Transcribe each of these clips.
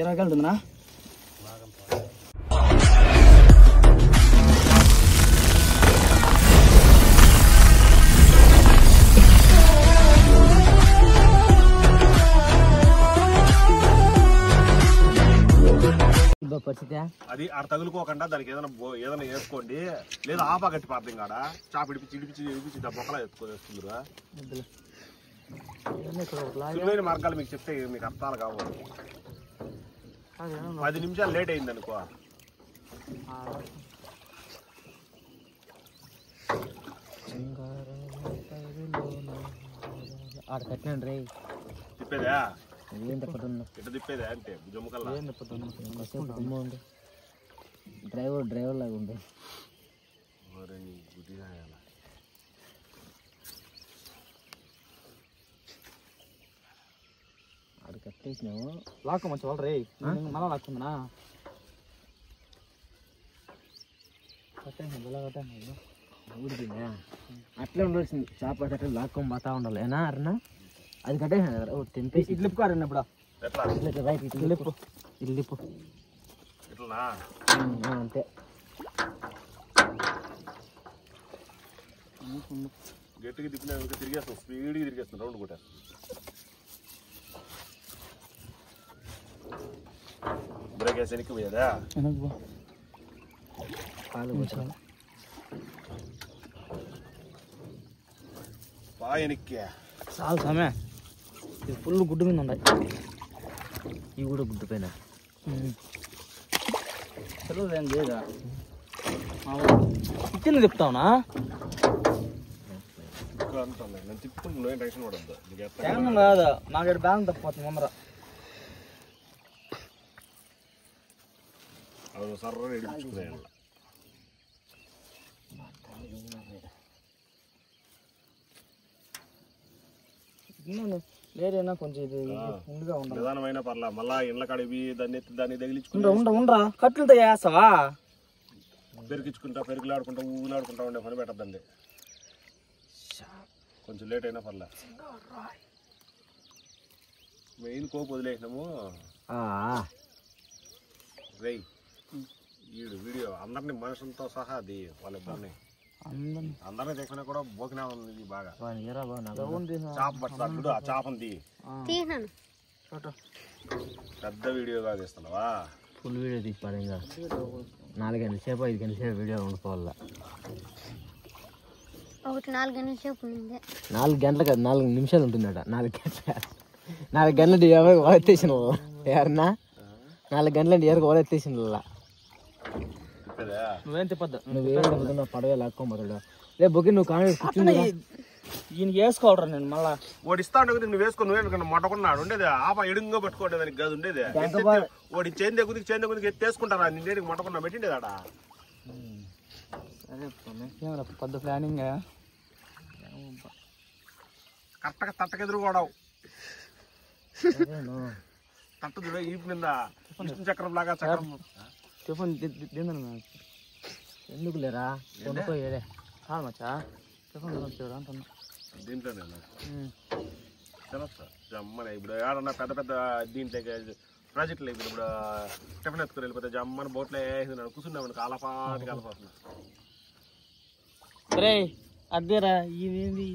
ఎరగలుతుందా పరిస్థితి అది ఆడ తగులుకోకుండా దానికి ఏదైనా వేసుకోండి లేదా ఆపా గట్టి పార్థం కాడ చాప ఇడిపించి బొక్కలా వేసుకుందిరా మార్గాలు మీకు చెప్తే మీకు అర్థాలు కావాలి 10 నిమిషాలు లేట్ అయింది అనుకో ఆడ కట్టినాడు రే తిప్పేదా ఎట్లా తిప్పేదా అంటే జమ్ముకల్లా డ్రైవర్ లాగా ఉంది ఆడ కట్టేసినాము లాక్క మంచి వాళ్ళు రే మళ్ళా లాక్కుందనా కట్టేసి ఎలా కట్టేసి ఊడిపోయిందా అట్లే ఉండాల్సింది చేప అట్లా లాక్కొని పోతా ఉండాలి ఏనా అరనా అది కట్టేసినా తెంపేసి ఇట్లా ఇప్పుకోరండి ఇప్పుడు రైట్ ఇల్లిప్పు అంతే గట్టిగా తిప్పినా తిరిగేస్తాం స్పీడ్గా తిరిగేస్తాం రౌండ్ కూడా బ్రేక్ వేసి వెనక్కి పోయేదా బాగా వెనక్కి చాలు సమయ ఇది ఫుల్ గుడ్డు మీద ఉన్నాయి ఇవి కూడా గుడ్డు పైన సెలవు ఏం లేదా ఇచ్చింది చెప్తావునా నేను తిప్పుకుంటున్నా టెన్షన్ పడద్దు టైం కాదు నాకు ఇక్కడ బ్యాంక్ తప్పిపోతుంది ముందర అవును సర్ర ఎడిపించుకున్నాను లేదైనా కొంచెం ఇది ముందుగా ఉండాలి నిదానమైన పర్లా మళ్ళా ఇండ్ల కాడివి దాన్ని తగిలించుకుంటా ఉండరా కట్లతో చేస్తావా పెరుగులాడుకుంటా ఊలాడుకుంటా ఉండే పని పెట్టద్దండి కొంచెం లేట్ అయినా పర్లా మెయిన్ కోపు వదిలేసినాము రై ఈడు వీడియో అందరినీ మనుషులతో సహా అది వాళ్ళిద్దరిని అందరినీ తెచ్చినా కూడా బోకినా ఉంది బాగా చేప పట్టుడు ఆ చేపంది పెద్ద వీడియోగా తీస్తున్నావా ఫుల్ వీడియో తీసుకోవాలి ఇంకా 4 గంటల సేపు 5 గంటల సేపు వీడియో ఉండిపోవాలా 4 గంటల సేపు 4 గంటలు కాదు 4 నిమిషాలు ఉంటుందట 4 గంటలు ఎవరికి ఓలెత్తేసిన ఎవరన్నా 4 గంటలంటే ఎవరికి ఓలెత్తేసిన నువ్వేం తిప్పద్దు నువ్వేం పడవే లాక్కోబోతాడు రే బొగ్గి నువ్వు కానీ ఈయనకి వేసుకోవాలరా నేను మళ్ళా వాడు ఇస్తా ఉంటే నువ్వు వేసుకో నువ్వే మొట్టకున్నాడు ఉండేది ఆప ఎడుగా పట్టుకోండి దానికి గది ఉండేది వాడి చేంజ్ దగ్గరికి ఎత్తేసుకుంటారా నిన్నేటికి మొట్టకున్నా పెట్టిండేదాడా పెద్ద ప్లానింగ్ కరెక్ట్గా తట్టకెదురుకోవడం తట్ట చూడ ఈపు మీద చక్రం లాగా చక్రం టిఫిన్ ఎందుకు లేరా కొనుక్కోలే మచ్చా టిఫిన్ చూడ అంటున్నా దీంట్లోనే జమ్మని ఇప్పుడు ఏడన్నా పెద్ద పెద్ద దీంట్లో ప్రాజెక్టులు ఇప్పుడు టిఫిన్ ఎత్తుకుని వెళ్ళిపోతే జమ్మని బోట్లో వేసినాడు కూర్చున్నామని కాలపాటి కాలపోతున్నా రే అదేరా ఇదేంది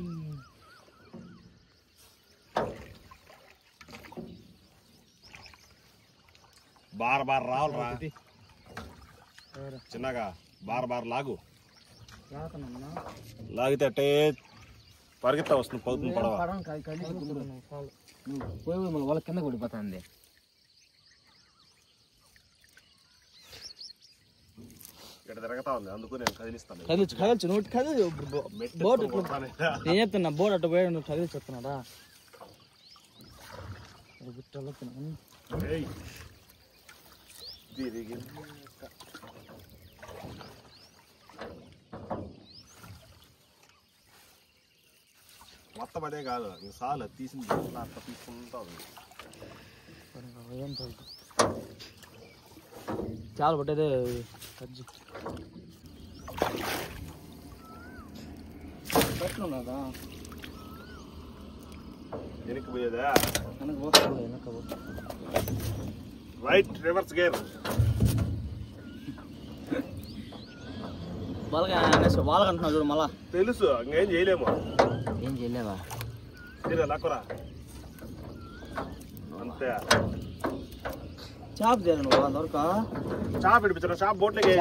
బార్ రావాలరా చిన్నగా బార్ లాగు లాగితే అట్టే పరిగెత్తా వస్తుంది పౌతుంది పడవ పోయి వాళ్ళ కింద పడిపోతుంది ఇక్కడ తిరగతా ఉంది అందుకు నేను కదిలిస్తాను కదిలించు నువ్వు కదిలి బోట్ నేను చెప్తున్నా బోట్ అట్ట పోయాడు నువ్వు కదిలి చెప్తున్నాడా మొత్తం అదే కాదు సాలు తీసింది అట్లా తీసుకుంటా చాలా పట్టేదే కజ్జి పెట్టినా వెనక్కి పోయేదా వెనక రైట్ రివర్స్ గేర్. వాళ్ళకి అంటున్నావు చూడు మళ్ళా. తెలుసు ఇంకేం చేయలేము. ఏం చేయలేవా? లాక్కురా అంతే. చేప చేయాలి నువ్వు అంతవరకు. చేప ఇడిపించరా? చేప బోట్లోకి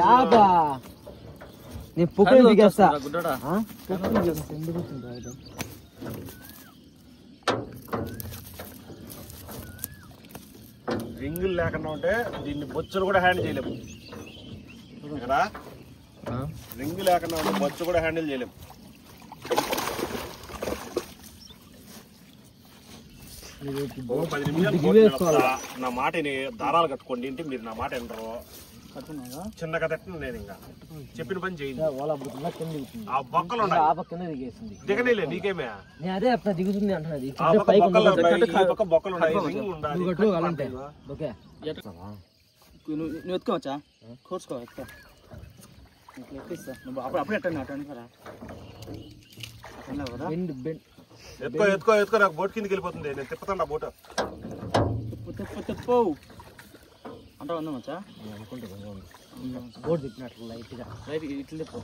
నేను పొక్కులు దిగేస్తా. గుడ్డడా రింగులు లేకుండా ఉంటే దీన్ని బొచ్చులు కూడా హ్యాండిల్ చేయలేము కదా. రింగు లేకుండా ఉంటే బొచ్చు కూడా హ్యాండిల్ చేయలేము. ఓ 10 నిమిషాలు నా మాటని దారాలు కట్టుకోండి. ఇంటి మీరు నా మాట వినరు. చిన్నగా తట్టిన నేను ఇంకా చెప్పిన పని చేయండి. ఆ బొక్కలు దిగనేలే నీకేమే. అదే దిగుతుంది అంటున్నది. బొక్కలు ఉన్నాయి. రింగ్ ఉండాలి. నువ్వు ఎత్తుకోవచ్చా? కోర్చుకో ఎత్తుకో. ఎక్కిస్తా నువ్వు అప్పుడు ఎట్టండి అటు అనుకోరా. ఎత్తుకో ఎత్తుకో ఎత్తుకో. నాకు బోట్ కిందకి వెళ్ళిపోతుంది. నేను తిప్పుతాను నా బోట్. తిప్పు అంటా ఉందా మచ్చా? బోట్ తిప్పినట్లు లైట్ గా ఇట్లా తిప్పు.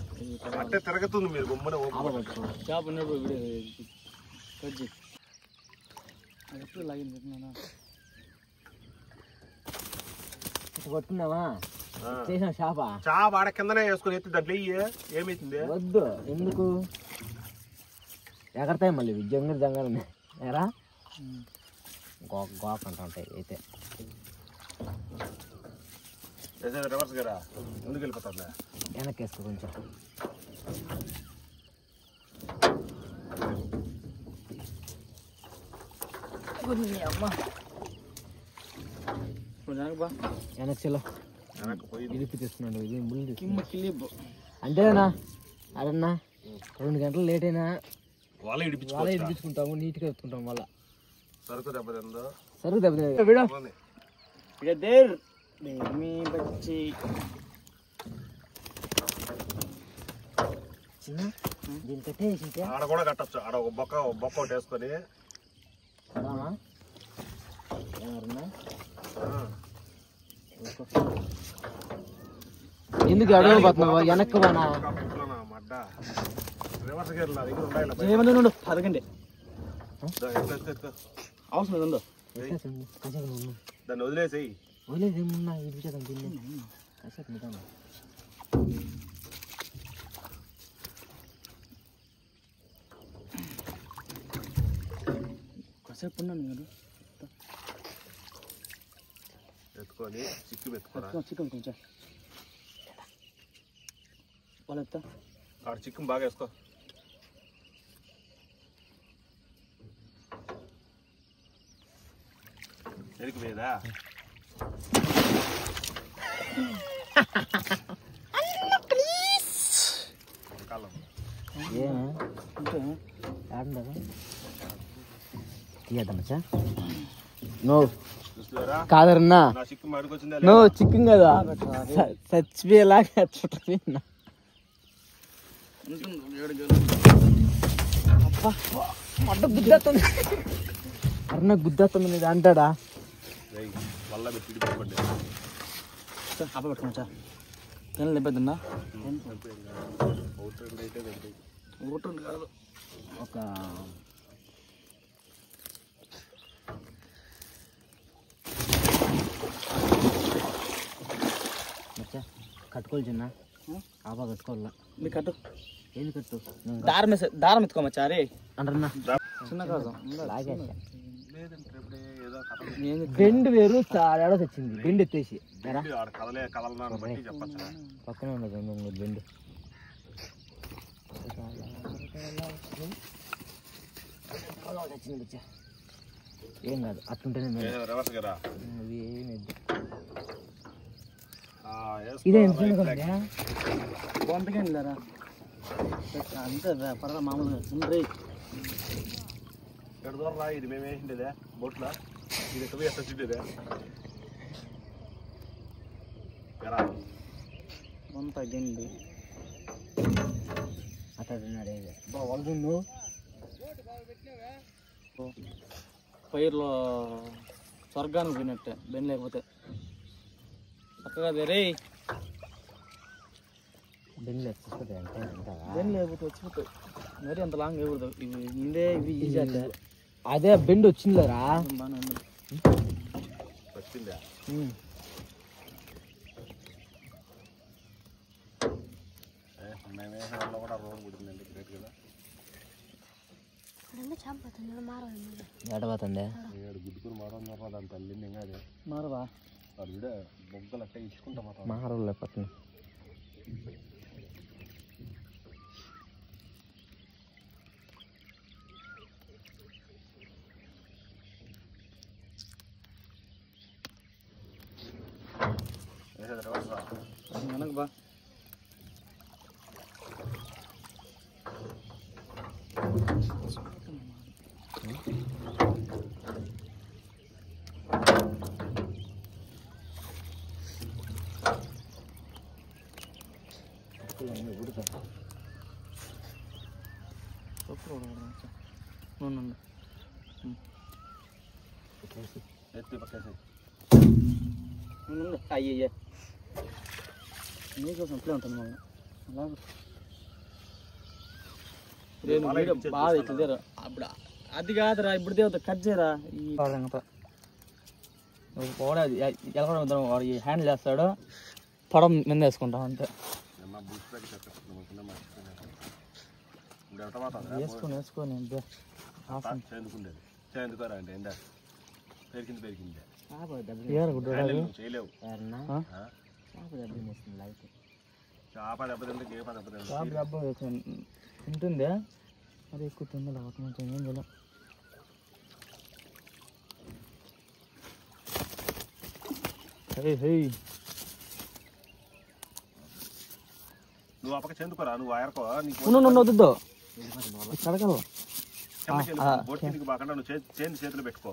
అంటే తిరగతుంది. మీరు గుమ్మనే చేప ఉన్నప్పుడు కట్ చేయి. అది ఎప్పుడు లాగింది పెట్టినా పట్టుకున్నావా? చేసిన చేప ఆడ కిందనే వేసుకుని ఎత్తి దాంట్లో ఏమైతుంది? వద్దు, ఎందుకు ఎగరతాయి మళ్ళీ జంగల్ జంగల్ ఎరా గోక అంటా ఉంటాయి. అయితే రివర్స్ గారా ముందుకు వెళ్ళిపోతుందా? వెనక్కి వేసుకో కొంచెం. వెనక్కిలో ఇడిపి తీసుకున్నాడు. ఇది ముళ్ళు అంతేనా? అదన్నా 2 గంటలు లేట్ అయినా వాళ్ళే ఇడిపించుకుంటాము. నీట్గా ఎత్తుకుంటాం. వాళ్ళ సరుకు దెబ్బతిందో. సరుకు దెబ్బతింది. దీని కట్టేసి ఆడ కూడా కట్టచ్చు. ఆడ ఒక బొక్క ఒకటి వేసుకొని ఎందుకు అడవి పోతున్నావా? వెనక్కి పోనా? రివర్స్ గేర్ నా దగ్గర ఉండాలి. అరగండి అవసరం ఉందో దాన్ని వదిలేసేయి. వదిలేదేమున్నా ఇడిపించేద్దాం దీన్ని. కాసేపు నిదానం. కాసేపు ఉన్నాను నేను. ఎత్తుకొని చిక్కు పెట్టుకోరా. చికెన్ కొంచెం వాళ్ళు ఎత్తా. ఆడ చికెన్ బాగా వేసుకో. ఎరికి పోయేదా? తీయద్దమ్మచ్చా? నో కాదరన్నా, నో చికెన్ కదా చచ్చిపోయేలాగా చుట్టపోయినా. మడ్డ గుద్దేస్తుంది. అన్న గుద్దేస్తుంది మీద అంటాడా? పెట్టుకోవచ్చా? దెబ్బతిన్నా కాదు. ఒక కట్టుకోవాలి చిన్న. ఆపా కట్టుకోవాలా? మీ కట్టు. ఏంది కట్టు? దారం ఎత్తుకోమచ్చా? అరే అంటారన్నా చిన్న కాదు. బెండ్ వేరు ఏడో తెచ్చింది. బెండ్ ఎత్తేసి పక్కనే ఉండదు బెండ్. ఏం కాదు, అట్లుంటేనే ఇదే బాగుంటుంది లేరా? అంతే పర్వాలేదు మామూలుగా చిన్న. రా ఇది మేము వేసిండేదే బోట్లో. ఇది ఎక్కడ ఎట్లా చుట్టేదే తగ్గింది. అతడు పైర్లో స్వర్గానికి పోయినట్టే బెన్ లేకపోతే. పక్కగా వేరే బెండ్లు వచ్చిపోతాయి అంటే అంటావా? దేని లేకపోతే వచ్చిపోతాయి మరి అంత లాంగ్ వేయకూడదు ఇవి ఇందే ఇవి ఈజీ అంటే అదే బెండ్ వచ్చిందిలేరా. బాగానే ఉంది వచ్చిందా మేమేసాల్లో కూడా రోడ్ కుట్టిందండి గ్రేట్ కదా. ఎడబోతుంది గుడ్డుకుని మారం దాని తల్లింది ఇంకా అదే మారవా అది కూడా బొగ్గలు అట్టే ఇచ్చుకుంటాం అతను మారలే పక్కన. వెనక బా ఎత్తి పక్కేసి అయ్యయ్యే నీకోసం ఇట్లే ఉంటుంది మళ్ళీ అలాగే బాగా ఇట్లా అప్పుడు అది కాదురా ఇప్పుడు దేవత కట్ చేయరా ఈ పోవడా ఎలా వాడు హ్యాండిల్ చేస్తాడు పొడం మీద వేసుకుంటాం అంతే వేసుకొని వేసుకొని చేందుకోరా అంటే ఏందా పెరిగింది పెరిగింది చేయలేవు చేప దెబ్బతింటే గేప దెబ్బతింటే ఉంటుంది అది ఎక్కువ తింది లేకపోతే ఏం చేయలేం. నువ్వు అప్పక చెందుకోరా నువ్వు ఆయరకో వద్దు కడగలు బోట్ కిందికి బాకుండా నువ్వు చేతి చేతులు పెట్టుకో.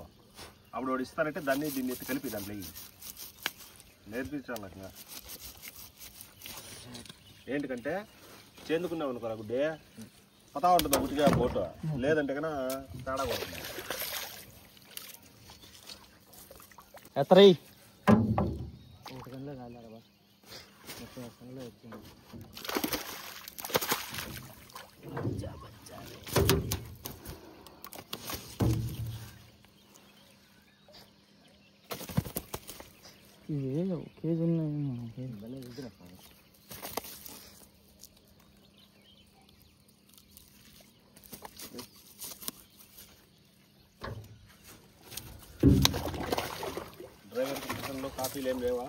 అప్పుడు వాడు ఇస్తానంటే దీన్ని ఎత్తి కలిపి దాంట్లో నేర్పించాలి నాకు. ఏంటికంటే చేందుకున్నావు అనుకోరా గుడ్డే పతా ఉంటుంది ఒకటిగా బోటు లేదంటే కన్నా తేడా కొడుతుంది. ఎత్తరై ఒకటి గంటలో కాలేరా 30 గంటలో వచ్చింది. ఇవి కేజీ ఉన్నాయి. డ్రైవర్ కిచెన్లో కాఫీలు ఏం లేవా?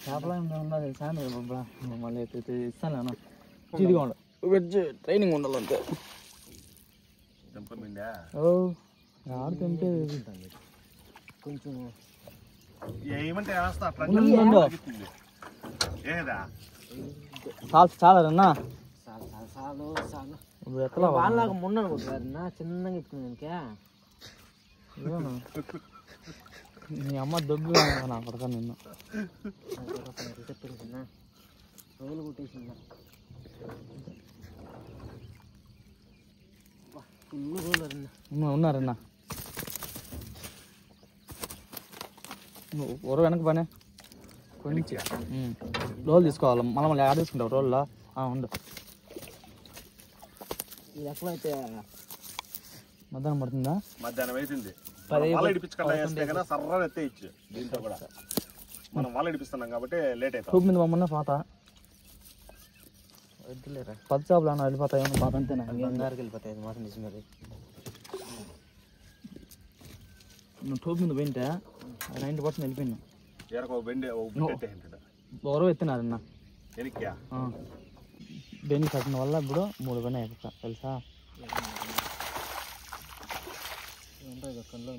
చేపలు ఉన్నది సాయంత్రం మళ్ళీ ఇస్తాను అన్న ఇదిగా ఉండ వెజ్ ట్రైనింగ్ ఉండాలంటే తెంపమిండా ఆడుతుంటే కొంచెం ఏమంటే వేస్తా ఏదా చాలా రన్నా చాలు చాలు ఇప్పుడు ఎట్లా వాళ్ళలాగా మొన్న అనుకుంటున్నారన్నా చిన్నగా ఎత్తుకున్నాక నీ అమ్మ దొబ్బు నా కొడక నిన్ను పెరుగుతున్నా రోజులు కుట్టేసిందా ఫుల్ రోజులు ఉన్నారన్నా ఊర వెనక పనే కొంచెం రోల్ తీసుకోవాలి మళ్ళీ యాడ్ తీసుకుంటావు రోల్లో ఉండు. ఇది ఎక్కువైతే మధ్యాహ్నం పడుతుందా? మధ్యాహ్నం అవుతుంది. వాళ్ళ ఇడిపించకుండా వేస్తే కన్నా సర్ర ఎత్తే ఇచ్చు. దీంతో కూడా మనం వాళ్ళ ఇడిపిస్తున్నాం కాబట్టి లేట్ అవుతుంది. చూపు మీద మమ్మల్ని పాత వద్దులేరా 10 చేపలు అన్న వెళ్ళిపోతాయి పాత అంతేనా? బంగారుకి వెళ్ళిపోతాయి మాత్రం నిజమే. నువ్వు టూబ్ మీద పోయింటే 90% వెళ్ళిపోయినా ఎవరో ఎత్తినారన్న బెండి కట్టిన వల్ల ఇప్పుడు 3 పని అయిపోతా తెలుసా? 30 కన్నులు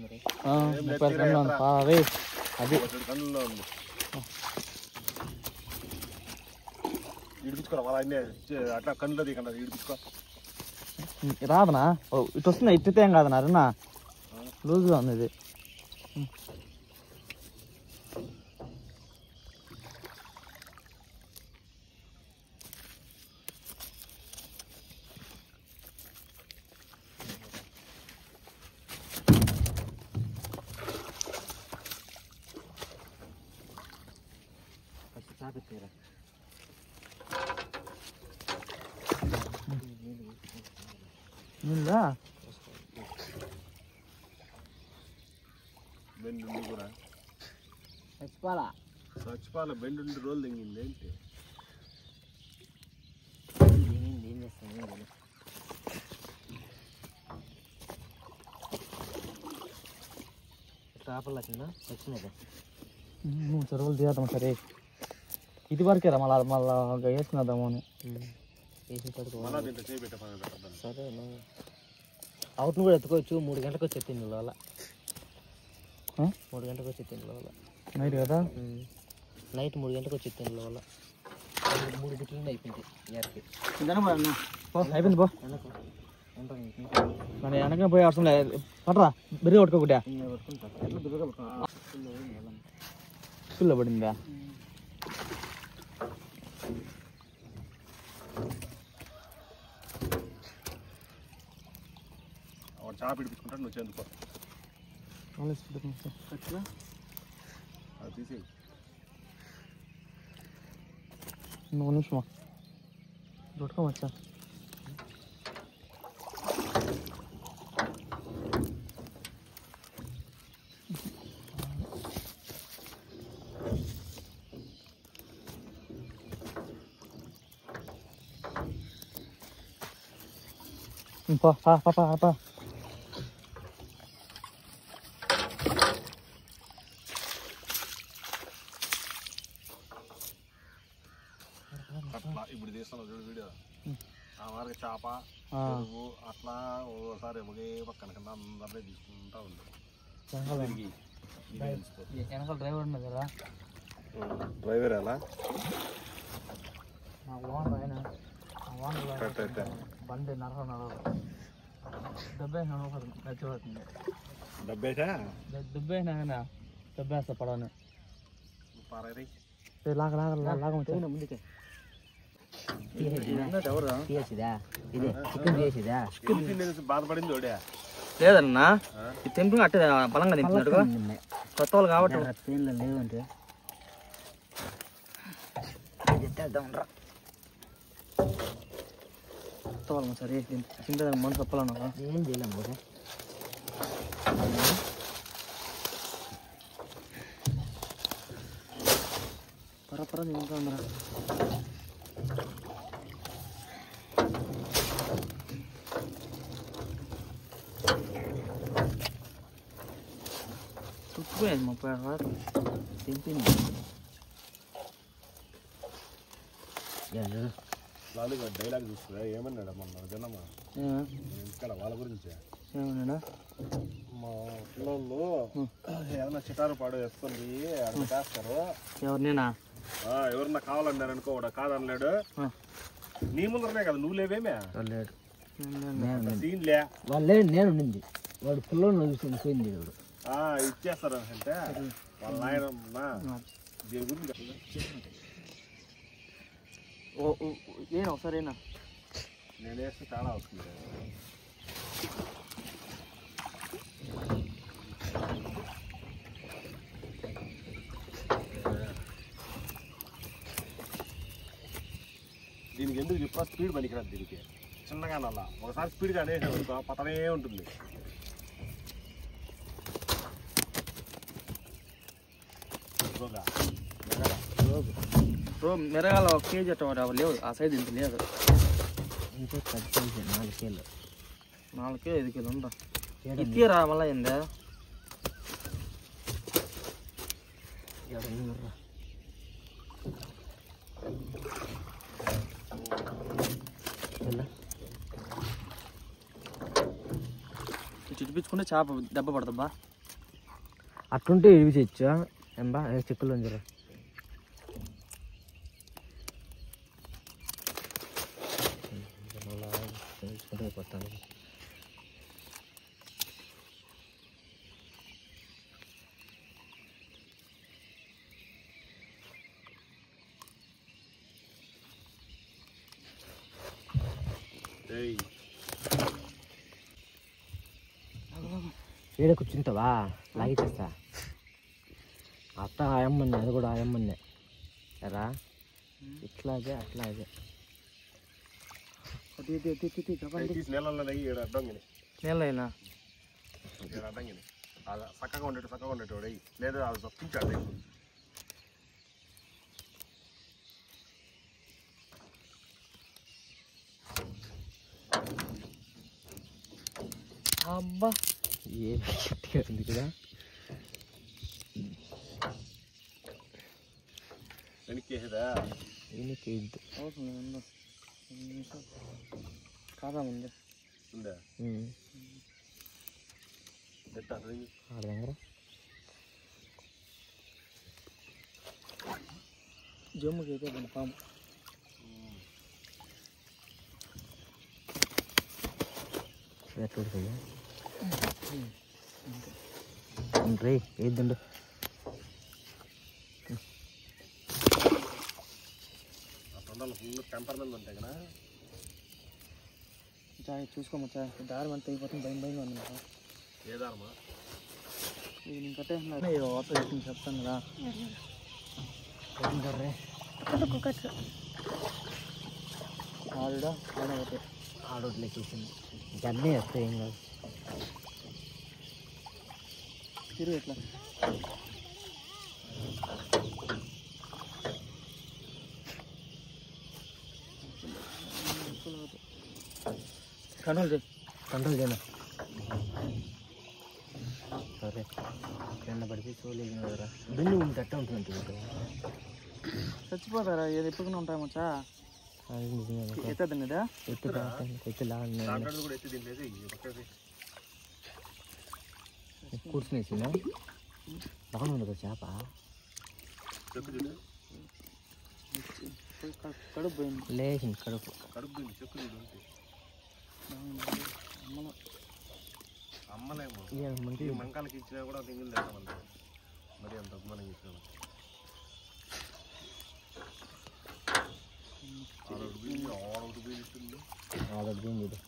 ఉంది పావే అది అట్లా కన్నులో దిగండి ఇడిపించుకో. రాదనా ఇటు వస్తున్నా ఇట్టితే ఏం కాదన్నా అన్నా లూజ్గా ఉంది ఇది. చాపెత్తారా నీళ్ళా బెండు కూడా చచ్చిపోవాలా చచ్చిపోవాలి బెండు రోజులు తెంగింది ఏంటి ఏం చేస్తాను చేపలు వచ్చినాయి చెరువులు తీద్దాం సరే ఇది వరకేరా మళ్ళా వేసుకున్నాము అని వేసిన మళ్ళా దీంట్లో చేపెట్టే పని పెట్టద్దాం సరే అవుట్ను కూడా ఎత్తుకోవచ్చు 3 గంటలకు వచ్చి ఎత్తింది లోల 3 గంటలకు వచ్చి ఎత్తింది లోల నైట్ కదా నైట్ 3 గంటలకు వచ్చి ఎత్తింది లోల 3 బిట్లనే అయిపోయింది యార్కి అయిపోయింది పో మరి వెనక పోయి అవసరం లేదు పట్టరా బిర్రి కొట్టుకోకుండా స్కూల్లో పడిందా చాప ఇడిపించుకుంటాడు నువ్వు చెందుకో అది తీసి నువ్వు నిమిషమా దొట్టుకోవచ్చా పా అట్లా ఇప్పుడు తీస్తున్నావు చూడు వీడియో ఆ వారికి చేప పెరుగు అట్లా ఓసారి ఒకే పక్కన కింద అందరినీ తీసుకుంటా ఉంది వెనకాల డ్రైవర్ ఉన్నది కదా డ్రైవర్ ఎలా నా ఓనర్ ఆయన బండి నడవ నచ్చిపోతుంది డబ్బేసా దుబ్బేనా దెబ్బేస్తా పడవని పారీ లాగా ముందుకే బాధపడింది ఓడే లేదన్నా ఈ తెంపు అట్టే బలంగా తింటున్నాడుగా కొత్త వాళ్ళు కాబట్టి లేదంటే కొత్త వాళ్ళం సరే తింటే మనసు తప్పాలన్నా ఏం చేయలేము పరపర తింటా ఉందరా తుక్కుపోయింది 30 వారు తింపింది లాలుగా డైలాగ్ చూస్తుందా ఏమన్నాడా మొన్న జనమా ఇక్కడ వాళ్ళ గురించి ఏమన్నాడా మా పిల్లలు ఏదైనా చిటారు పాడు వేస్తుంది అక్కడ చేస్తారు ఎవరినేనా ఎవరన్నా కావాలన్నారు అనుకో వాడు కాదన్నాడు నీ ముందరనే కదా నువ్వు లేవేమే సీన్లే వాళ్ళు నేను ఉండింది వాడు పిల్లలు చూసి పోయింది వాడు ఇచ్చేస్తారు అంటే వాళ్ళ నాయన దీని గురించి ఏనా ఒకసారేనా నేను వేస్తే చాలా వస్తుంది దీనికి ఎందుకు చెప్పా స్పీడ్ పనికిరాదు దీనికి చిన్నగా నల్లా ఒకసారి స్పీడ్గా అనేసి పతనే ఉంటుంది మిరగాల 1 కేజీ అట్ట లేవు ఆ సైజ్ ఇంత లేదు ఇంకో 4 కేజీలు 4 కేజీ 5 కేజీలు ఉందా ఇతీరా మళ్ళీ ఏందా చిటిపించుకుంటే చేప దెబ్బ పడదబ్బా అట్లుంటే ఇవి చేయొచ్చా ఎంబా చిక్కులు జర పట్టాలి ఏడ కూర్చుంటావా లాగి చేస్తా అత్త ఆయమ్మన్నే అది కూడా ఆయమ్మన్నే రా ఇట్లాగే అట్లాగే తీసి నీళ్ళలో నెయ్యి అడ్డంగిని నీళ్ళైనా అడ్డంగిని చక్కగా ఉండేటోడు అయ్యి లేదు అది తప్పించాడు అబ్బా ఏం గట్టిగా ఉంది కదా వెనక్కేసేదా దీనికి ఇద్దు అవుతుంది కాదా ఉంది ఉందా ఆడ దగ్గర జమ్ముకి అయితే పాము ఎట్లా రే ఏద్దండు ఫుల్ టెంపర్మెంట్ ఉంటాయి కదా చాయ్ చూసుకోమచ్చా దారి అంతా అయిపోతుంది భయంగా ఉంది కదా ఏ దారమా ఇది నేను కట్టేస్తున్నా వాటర్ వేసి చెప్తాను కదా ఆవిడ ఆడబోతే ఆడోట్లే చేసింది గన్నే వస్తాయి ఏం కాదు తిరుగు ఎట్లా కంట్రోల్ చేయను సరే కింద పడిపోయి చూడలేదు కదరా బిల్లు ఉంటే ఉంటుంది చచ్చిపోతారా ఏది ఎప్పుడుగా ఉంటాయి మచ్చా అది నిజమే ఎత్తదండి ఎత్తు లాగా కూడా ఎత్తి తిండేది కూర్చునేసిందా బాగా ఉండదు చేప కడుపు పోయింది లేచింది కడుపు చెక్కు అమ్మలేము మంచి మంకాలకి ఇచ్చినా కూడా తింగిల్ లేకపోతే మరి అంత అభిమానం ఇచ్చిన ఆడబింది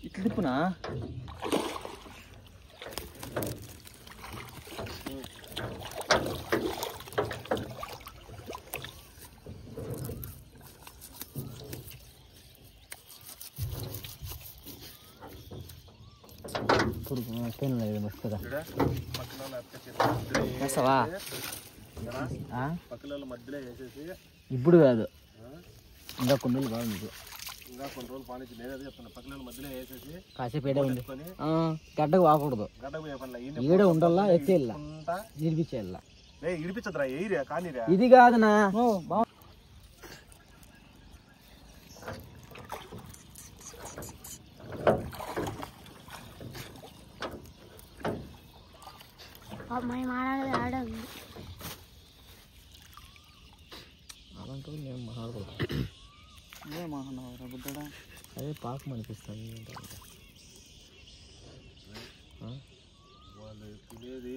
ఇట్లా తిప్పునా పెన్ లేదు మస్తుగా వేస్తావా పక్కల మధ్యలో వేసేసి ఇప్పుడు కాదు ఇంకా కొన్ని రోజులు బాగుంది ఇంకా కొన్ని రోజులు పాలించి నేనే చెప్తాను పక్కల మధ్యలో వేసేసి కాసేపు ఏడే ఉంది గడ్డకు వాకూడదు ఏడే ఉండాలా ఎత్తేళ్ళ ఇడిపించేయాల ఇడిపించదురా ఎయిరా కానీరా ఇది కాదనా అలాంటి నేను మాట్లాడకూడదు ఏం మాట్లాడరా బుద్ధడా అదే పాపం అనిపిస్తుంది వాళ్ళు తినేది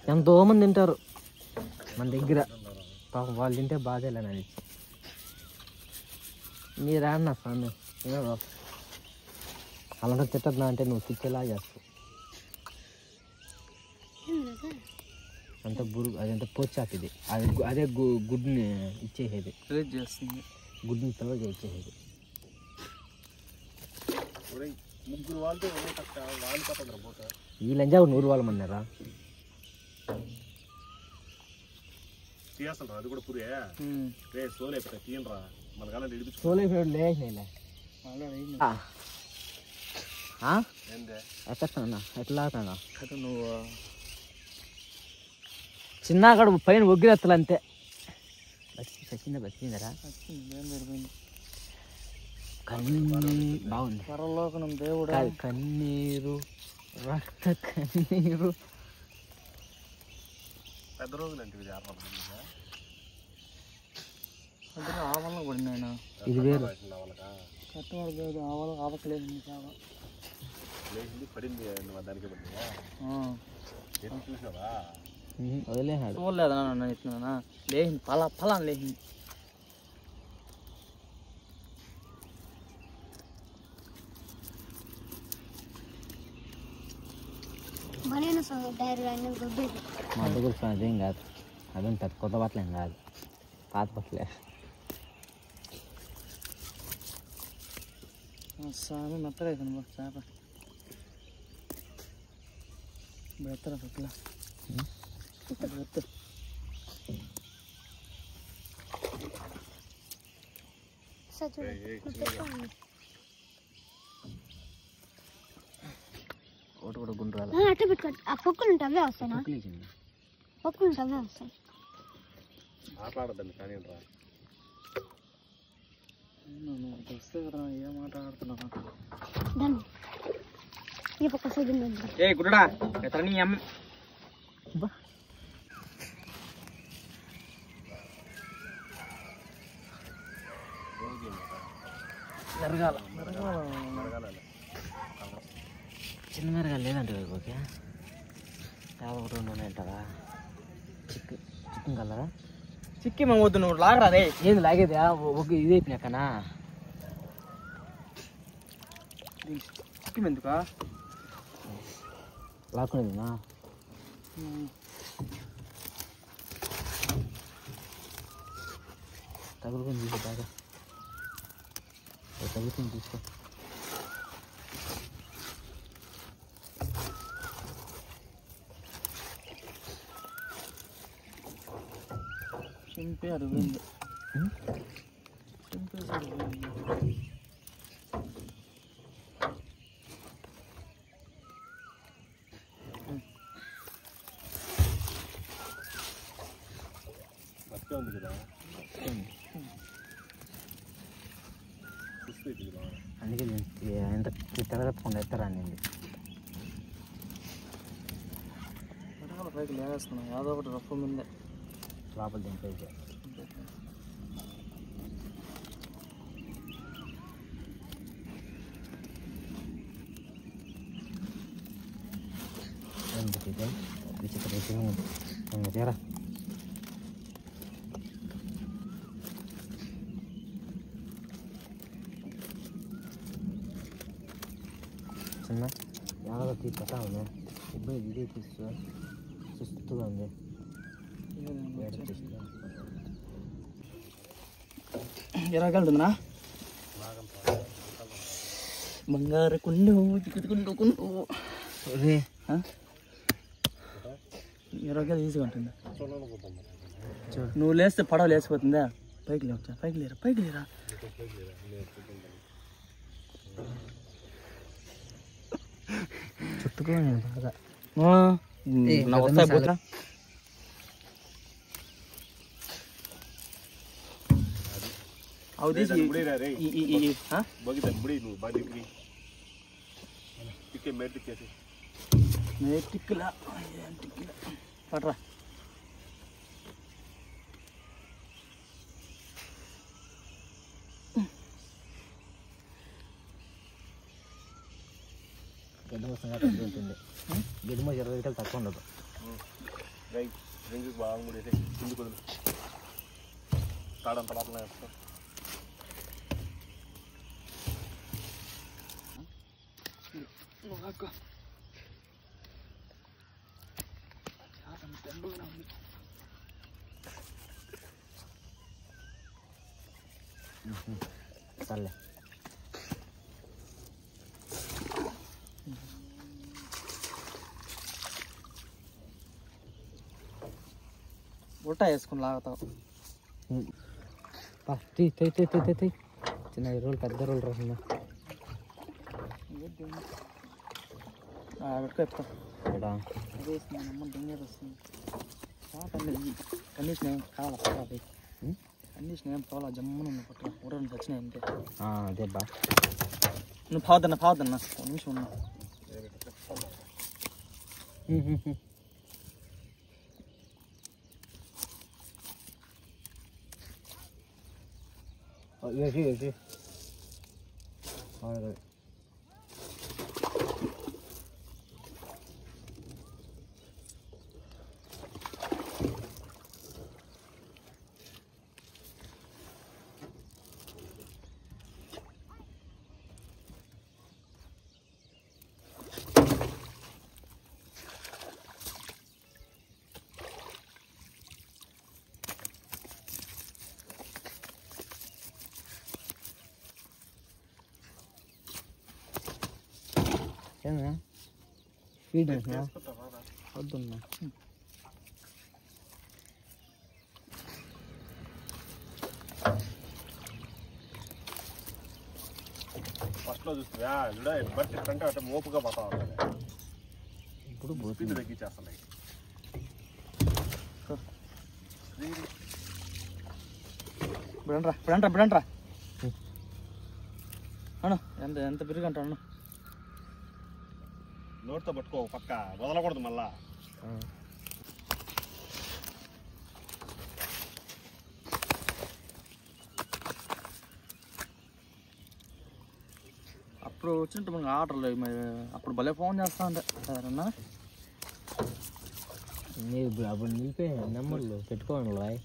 ఎంతో మంది తింటారు మన దగ్గర పాపం వాళ్ళు తింటే బాధేలే అని మీరు ఆడినా స్వామి అలాంటి తిట్టద్దా అంటే నువ్వు తిట్టేలా చేస్తావు అంత బురుగు అదంతా పోచాకు ఇది అదే గుడ్ని ఇచ్చేసేది చేస్తుంది గుడ్ని పిల్లగా ఇచ్చేసేది ముగ్గురు వాళ్ళతో వాళ్ళు పట్టండి పోత వీళ్ళంజా 100 వాళ్ళ మన్నారా తీయాసరా అది కూడా పురే రే సోలే పెట్ట తీయనరా మన కాలం ఇడిపించు సోలే ఫేడ్ లేనేలే ఏందే ఎక్కడన్నా ఎట్లా ఆటనా కదా నువ్వు చిన్న అక్కడ పైన ఒగ్గిరెత్తలు అంతే బతికిందరా బాగుంది పరలోకనం దేవుడు కన్నీరు రక్త కన్నీరు పెద్ద రోజులు అంటే ఆవల్లో పడినాయన ఇది వేరు కట్టవాడు ఆవలు ఆవట్లేదు లేచింది పడింది దానికి పడిందా చూసినావా వదిలేసాడు చూడలేదా నన్ను ఇస్తున్నానా లేచింది ఫలా లేచింది మా దగ్గర అదేం కాదు, అదేం పెద్ద కొత్త బట్టలు ఏం కాదు, పాత బట్టలే. స్వామి మెత్తగా అవుతుంది చేప బెత్తరా పట్ల బెత్త ఒకటి కూడా గుండ్రాలు అట్లా పెట్టుకోండి. ఆ పొక్కులు ఉంటే అవే వస్తాయి, పొక్కులు ఉంటే అవే వస్తాయి. మాట్లాడద్దండి కానీ వస్తే కదా ఏం మాట్లాడుతున్నావు దాన్ని ఈ పక్క సైడ్ ఏ గుడ్డా ఎత్తరా నీ అమ్మ చిన్న మెరగాలు లేదంటే ఓకే చాలా ఒకటి ఉన్నాయంటారా చికెన్ కలరా చిక్కి మమ్మొద్దు నువ్వు లాగరా రే ఏంది లాగేది ఒక ఇది అయిపోయినాకనా చిక్కి ఎందుకా లాక్కునేదినా తగులుకొని తీసుకో బాగా తగులుకొని తీసుకో చింపి అడుగుంది చింపేసి అడుగుంది బతికే ఉంది కదా అందుకే ఎంత తిరగకుండా ఎత్తరా అండి పైకి లేవేస్తున్నాం ఏదో ఒకటి రఫ్ ముందే లోపల దింపేసి విచిత్ర తీరా చిన్న యాదో తీసుకుంటా ఉంది ఇబ్బంది ఇదే తీసుకో సుస్తుగా ఉంది ఎలాగలుతుందా బంగారు కుండు కుండు కుండు ఎరగలు ఈజీగా ఉంటుంది నువ్వు లేస్తే పడవ లేచిపోతుందా పైకి లేవచ్చా పైకి లేరా పైకి లేరా చుట్టుకో బాగా నా వస్తాయి పోతురా బగితే బుడి నువ్వు బాగా టిక్కే మేట్ టిక్కేసి టిక్కులా పట్రా గడ్డ మోసంగా ఉంటుంది గడ్డి మోస 20 లీటర్లు తక్కువ ఉండదు రైట్ రింగ్ బాగా ముడేసి కింది కుదురు తాడంత లోపల వేస్తా సర్లే బుట్ట వేసుకుని లాగుతావు చిన్న రోల్ పెద్ద రోల్ రాసిందా పెట్టుకో చెప్తా అదే వేస్తుంది అమ్మ డెంగర్ వస్తుంది కండిషన్ ఏం కావాలా కండిషన్ ఏం పోవాలా జమ్మను ఉన్న పట్ల ఊరని వచ్చినాయి అంతే అదే బా నువ్వు పావుదన్నా ఒక నిమిషం ఉన్నా వేసి ఏమన్నా స్వీట్ వద్దున్నా ఫస్ట్ లో చూస్తుందా బట్ అంటే అట్లా మోపుగా పోతా ఉంటుంది ఇప్పుడు స్పీడ్ తగ్గించేస్తున్నాయి ఇప్పుడంట్రా అన్న ఎంత పెరుగు అంటా అన్న నోటితో పట్టుకో పక్క వదలకూడదు మళ్ళా అప్పుడు వచ్చినట్టు మనకి ఆర్డర్లు అప్పుడు భలే ఫోన్ చేస్తా ఉంటే అన్న మీరు అప్పుడు నిలిపే నెంబర్లు పెట్టుకోండి రాయ్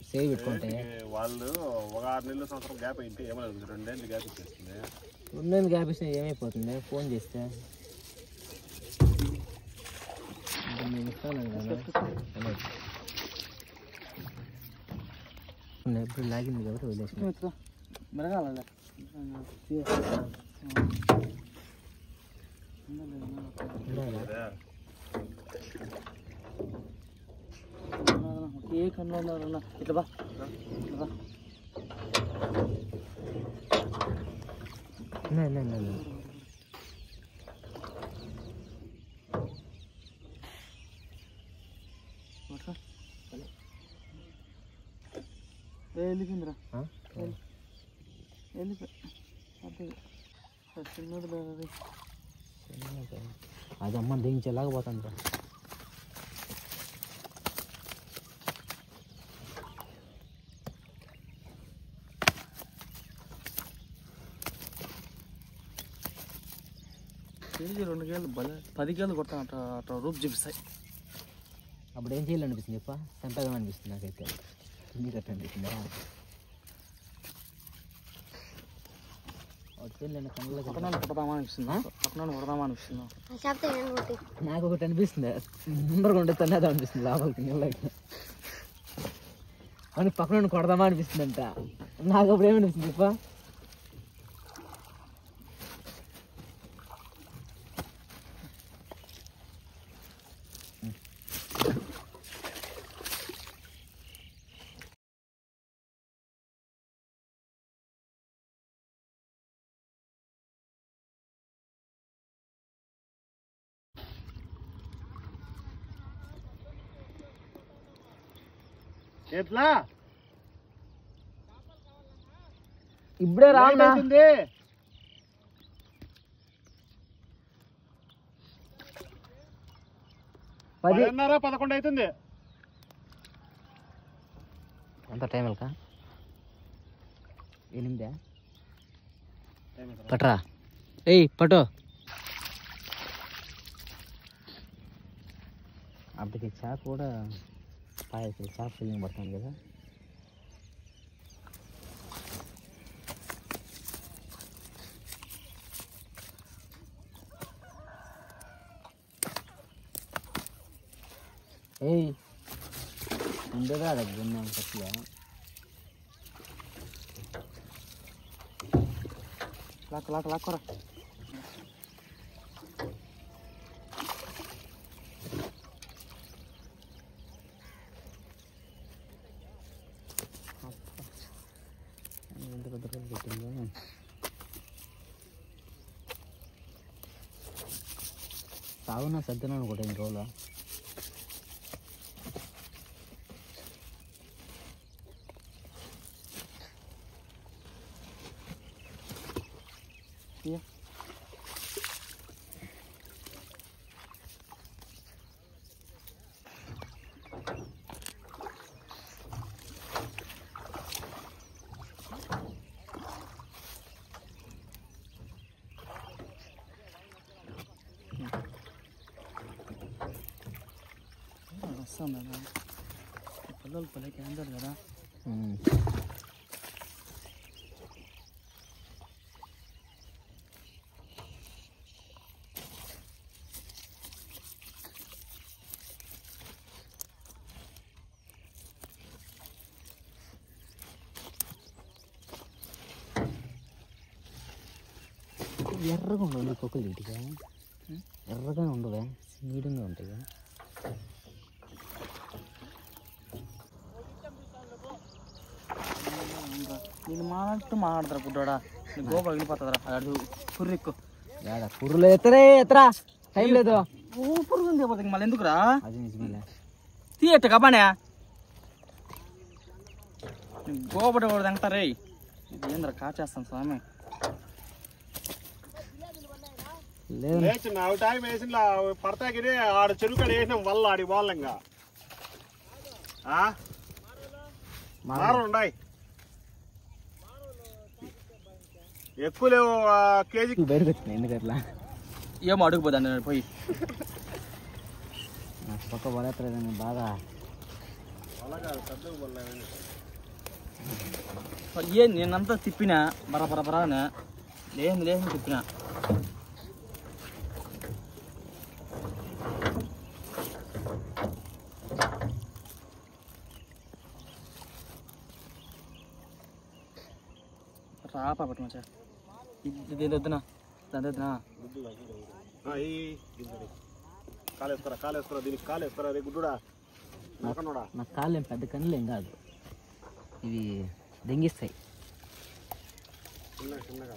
సేవ్ పెట్టుకుంటే వాళ్ళు ఒక 6 నెలల సంవత్సరం గ్యాప్ అయితే ఏమలేదు 2 ఏళ్ళు గ్యాప్ ఇచ్చేస్తుంది 2 ఏళ్ళు గ్యాప్ ఇస్తే ఏమైపోతుంది ఫోన్ చేస్తే నేను ఇస్తాను కదా ఎప్పుడు లాగింది కాబట్టి వదిలేసి మెరగాలే ఏ కన్ను ఉన్నారన్న ఇట్లా బా వెళ్ళిపోయిందిరా అది అమ్మ దించేలాగా పోతాను రా కేజీ 2 కేజీలు భలే 10 కేజీలు కొడతాను అట్లా రూపు చూపిస్తాయి అప్పుడు ఏం చేయాలనిపిస్తుంది చెప్ప సంపేదం అనిపిస్తుంది నాకైతే మీకు అట్లా అనిపిస్తుందా పక్కన కొడదామా అనిపిస్తుందా నాకు ఒకటి అనిపిస్తుంది ముందర కొంటే తనేదా అనిపిస్తుంది లోపలికి నీళ్ళకి అని పక్కన కొడదామా అనిపిస్తుంది అంట నాకు అప్పుడు ఏమనిపిస్తుంది చెప్ప ఎట్లా ఇప్పుడే రావుతుంది 10:30 అవుతుంది ఎంత టైం వెళ్కా 8 పట్రా ఏయ్ పట్టు అప్పటికి చేప కూడా చేప ఫీలింగ్ పడతాను కదా ఏయ్ ఉండదా దగ్గర పట్ల లాక్కరా సాగున సర్దున అనుకుంటా ఇన్ని రోజులు వస్తుంది పిల్లలు పల్లె క్యాన్సర్ కదా ఎర్రగా ఉండండి కుక్కలు ఇంటిగా ఎర్రగానే ఉండవే, మీడియంగా ఉంటాయి కదా. నేను మాట్లాడుతూ మాట్లాడతారా పుట్టాడా, నీ గోప వెళ్ళిపోతుందిరా. అడు పుర్రు ఎక్కువ పుర్రులు ఎత్తరా, టైం లేదు. పురుగు ఉంది పోతుంది మళ్ళీ ఎందుకురా? అది నిజమేలే. తీయట్టు కబానే గోపట కూడా తింటారే. ఇది ఏంద్రా కాచేస్తాను స్వామి. లేచి నా టైం వేసిన పడతాకి ఆడ చెరువు వేసినాం వల్ల ఆడి వాళ్ళంగా మారుండాయి ఎక్కువ లేవు. కేజీ బయటకు వచ్చినాయి ఎందుకట్లా ఏమో అడుగుపోదాన్ని నేను పోయి. నాకు పక్క పడేస్తలేదని బాగా. ఏ నేనంతా తిప్పినా బరబరబరానే లేదు తిప్పినా. రాపా పట్టు మంచిగా. ఇది వద్దునా దాని వద్దునా. కాలేస్తారా దీనికి కాలేస్తారా రే గుడ్డుడా నాకన్నాడా. నా కాళ్ళు ఏం పెద్ద కన్నులు ఏం కాదు, ఇవి దెంగిస్తాయి చిన్నగా